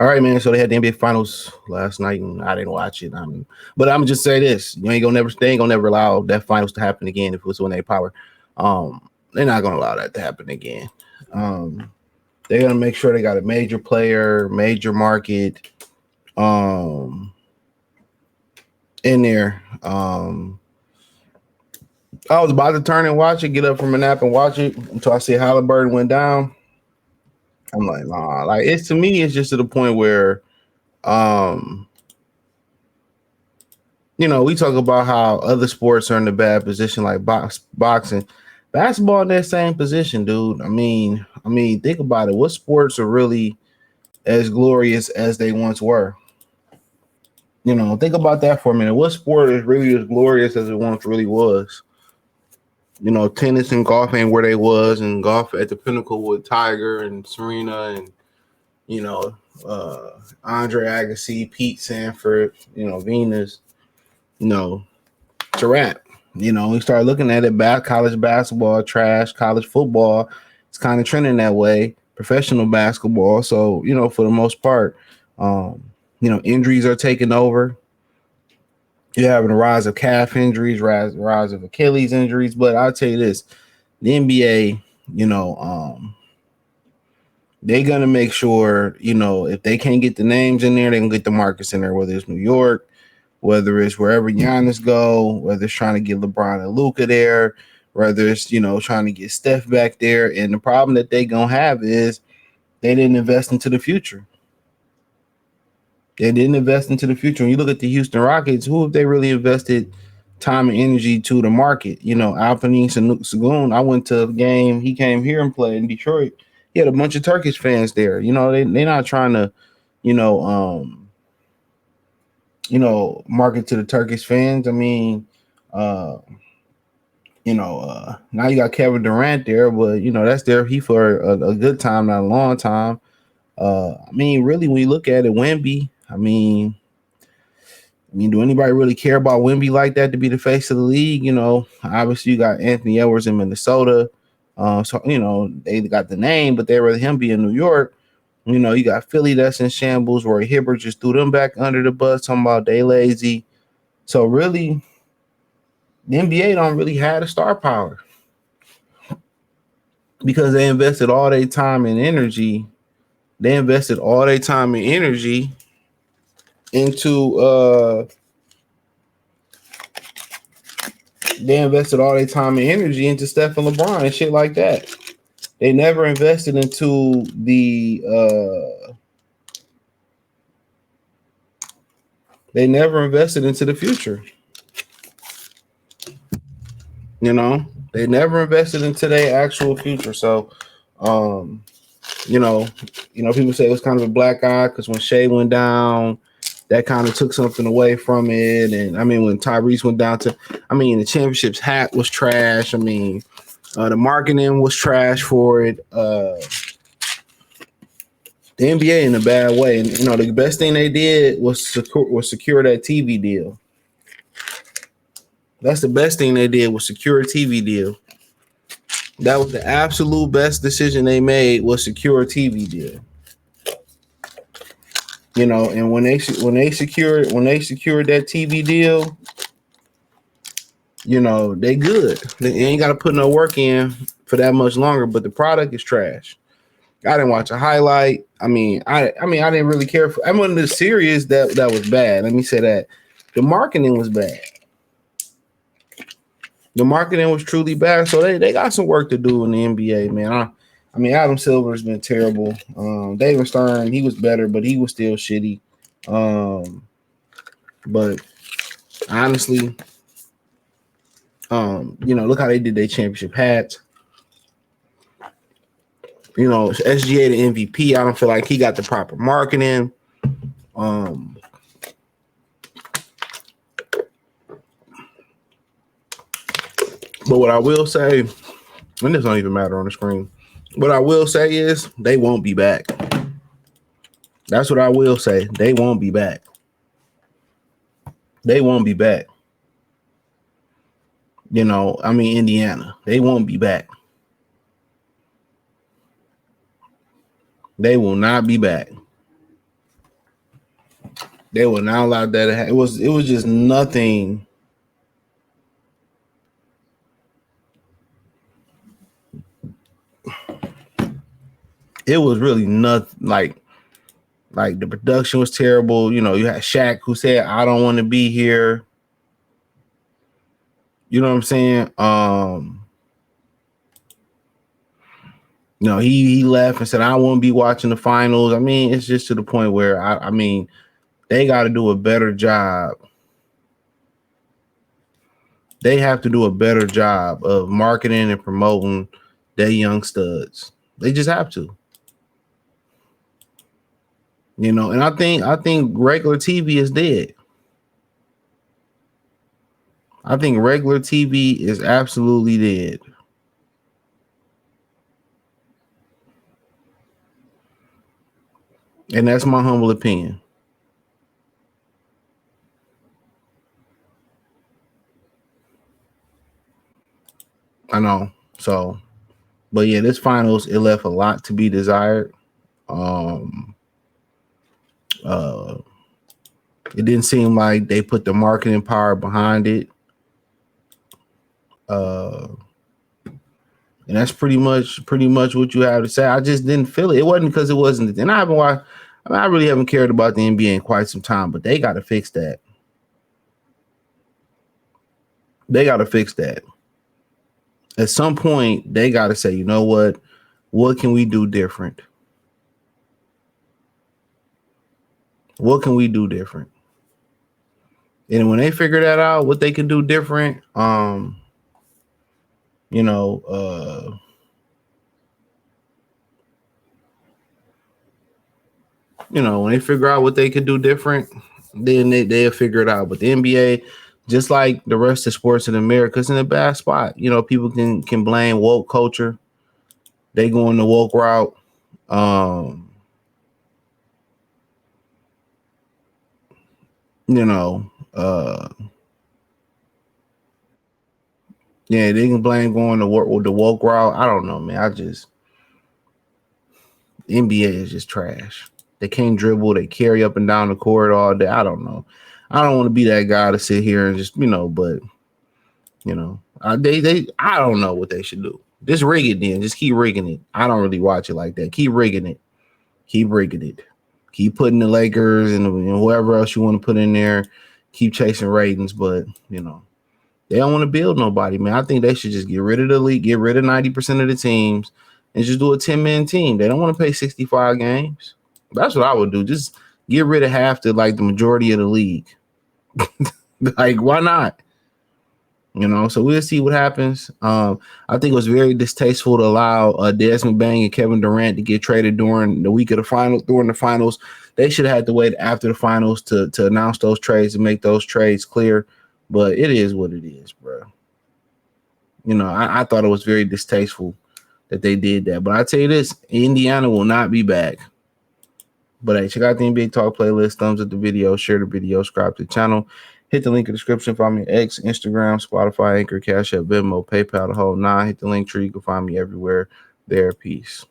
All right, man. So they had the NBA Finals last night, and I didn't watch it. But I'm just say this: they ain't gonna never allow that finals to happen again if it was when they power. They're not gonna allow that to happen again. Um, they're gonna make sure they got a major player, major market, um, in there. I was about to turn and watch it, get up from a nap and watch it until I see Halliburton went down. I'm like, nah. Like it's to me, it's just to the point where, um, we talk about how other sports are in a bad position, like boxing, basketball in that same position, dude. I mean, think about it. What sports are really as glorious as they once were? Think about that for a minute. What sport is really as glorious as it once really was? Tennis and golf ain't where they was, and golf at the pinnacle with Tiger and Serena and you know Andre Agassi, Pete Sanford, Venus. You know, it's a wrap. We start looking at it back. College basketball, trash. College football, it's kind of trending that way. Professional basketball, so for the most part, injuries are taking over. You're having a rise of calf injuries, rise of Achilles injuries. But I'll tell you this: the NBA, they're gonna make sure, if they can't get the names in there, they can get the markets in there. Whether it's New York, whether it's wherever Giannis go, whether it's trying to get LeBron and Luka there, whether it's trying to get Steph back there. And the problem that they gonna have is they didn't invest into the future. They didn't invest into the future. When you look at the Houston Rockets, who have they really invested time and energy to the market? Alpine Sagoon. I went to a game. He came here and played in Detroit. He had a bunch of Turkish fans there. They're not trying to, you know, um, market to the Turkish fans. I mean, uh, now you got Kevin Durant there, but that's there he for a good time, not a long time. Really, when you look at it, Wemby. Do anybody really care about Wemby like that to be the face of the league? Obviously you got Anthony Edwards in Minnesota. So they got the name, but they rather him be in New York. You got Philly that's in shambles. Roy Hibbert just threw them back under the bus, talking about they lazy. So really, the NBA don't really have the star power because they invested all their time and energy. They invested all their time and energy into Steph and LeBron and shit like that. They never invested into the future. They never invested into their actual future. So people say it was kind of a black eye because when Shea went down, that kind of took something away from it. And when Tyrese went down the championships hat was trash. The marketing was trash for it. The NBA in a bad way. And the best thing they did was secure that TV deal. That's the best thing they did was secure a TV deal. That was the absolute best decision they made was secure a TV deal. And when they secured that TV deal, they good. They ain't got to put no work in for that much longer. But the product is trash. I didn't watch a highlight. I didn't really care for. I'm on the series that was bad. Let me say that the marketing was bad. The marketing was truly bad. So they got some work to do in the NBA, man. Adam Silver's been terrible. David Stern, he was better, but he was still shitty. But honestly, look how they did their championship hats. SGA the MVP. I don't feel like he got the proper marketing. But what I will say, and this don't even matter on the screen. What I will say is they won't be back. That's what I will say. They won't be back. They won't be back. Indiana. They won't be back. They will not be back. They were not allowed that. It was just nothing. It was really nothing like the production was terrible. You know, you had Shaq who said, "I don't want to be here." You know what I'm saying? He left and said, "I won't be watching the finals." I mean, it's just to the point where I mean, they got to do a better job. They have to do a better job of marketing and promoting their young studs. They just have to. And I think regular TV is dead. I think regular TV is absolutely dead. And that's my humble opinion. I know. So, but yeah, this finals, it left a lot to be desired. Um uh it didn't seem like they put the marketing power behind it. Uh and that's pretty much what you have to say. I just didn't feel it. It wasn't because it wasn't, and I haven't watched. I mean, I really haven't cared about the NBA in quite some time, but they got to fix that. They got to fix that. At some point, they got to say, you know what? What can we do different? What can we do different? And when they figure that out, what they can do different, you know, when they figure out what they could do different, then they'll figure it out. But the NBA, just like the rest of sports in America, is in a bad spot. People can blame woke culture. They go in the woke route. Um, you know, yeah, they can blame going to work with the woke route. I don't know, man. The NBA is just trash. They can't dribble. They carry up and down the court all day. I don't know. I don't want to be that guy to sit here and just, but I don't know what they should do. Just rig it then. Just keep rigging it. I don't really watch it like that. Keep rigging it. Keep rigging it. Keep putting the Lakers and whoever else you want to put in there. Keep chasing ratings, but they don't want to build nobody, man. I think they should just get rid of the league, get rid of 90% of the teams, and just do a 10-man team. They don't want to play 65 games. That's what I would do. Just get rid of half the majority of the league. Like, why not? So we'll see what happens. I think it was very distasteful to allow Desmond Bain and Kevin Durant to get traded during the week of the final. During the finals, they should have had to wait after the finals to announce those trades and make those trades clear. But it is what it is, bro. I thought it was very distasteful that they did that. But I tell you this, Indiana will not be back. But hey, check out the NBA Talk playlist. Thumbs up the video, share the video, subscribe to the channel. Hit the link in the description. Find me on X, Instagram, Spotify, Anchor, Cash App, Venmo, PayPal, the whole nine. Hit the link tree. You can find me everywhere. There. Peace.